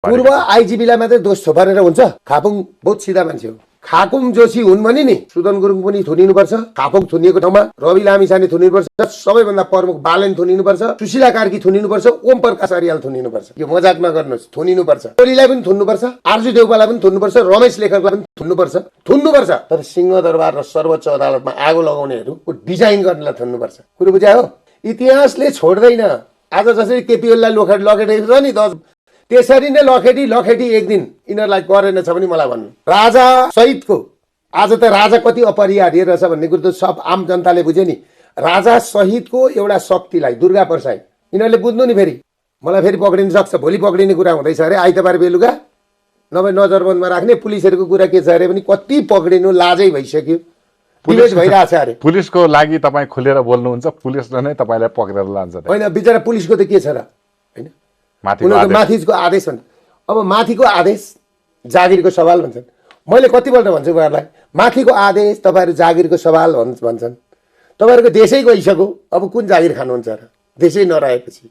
पूर्व आइजिबीलाई मात्रै दोष थोपारेर हुन्छ? खापुङ बहुत सिधा मान्छे हो। खाकुम जोशी हुन् भने नि सुदन गुरुङ पनि थुनिनुपर्छ, खापुङ थुनिएको ठाउँमा रवि लामिछाने थुनिनुपर्छ, सबैभन्दा प्रमुख बालेन थुनिनुपर्छ, सुशीला कार्की थुनिनुपर्छ, ओम प्रकाश अर्याल थुनिनुपर्छ। यो मजाक नगर्नुहोस्, थुनिनुपर्छ। टोलीलाई पनि थुन्नुपर्छ, आर्जु देउपालाई पनि थुन्नुपर्छ, रमेश लेखकलाई पनि थुन्नुपर्छ। तर सिंहदरबार र सर्वोच्च अदालतमा आगो लगाउनेहरूको डिजाइन गर्नलाई थुन्नुपर्छ। कुरो बुझायो? इतिहासले छोड्दैन। आज जसरी केपी ओलीलाई लखेटेको छ नि त्यसरी नै लखेटी एक दिन यिनीहरूलाई गरेन छ भने मलाई भन्नु। राजा सहितको आज त राजा कति अपरिहार्य रहेछ भन्ने कुरो त सब आम जनताले बुझ्यो नि। राजा सहितको एउटा शक्तिलाई दुर्गा प्रसाई यिनीहरूले बुझ्नु नि। फेरि मलाई फेरि पक्रिन सक्छ, भोलि पक्रिने कुरा हुँदैछ अरे आइतबार बेलुका, नभए नजरबन्दमा राख्ने। पुलिसहरूको कुरा के छ अरे भने कति पक्रिनु लाजै भइसक्यो, पुलिस भइरहेछ अरे। पुलिसको लागि तपाईँ खुलेर बोल्नुहुन्छ, पुलिसले नै तपाईँलाई पक्रेर लान्छ। होइन, बिचरा पुलिसको त के छ र, होइन माथिको आदेश भन्छ। अब माथिको आदेश जागिरको सवाल भन्छन्। मैले कतिपल्ट भन्छु उहाँहरूलाई, माथिको आदेश तपाईँहरू जागिरको सवाल भन्छन्। तपाईँहरूको देशै गइसक्यो, अब कुन जागिर खानुहुन्छ र? देशै नरहेपछि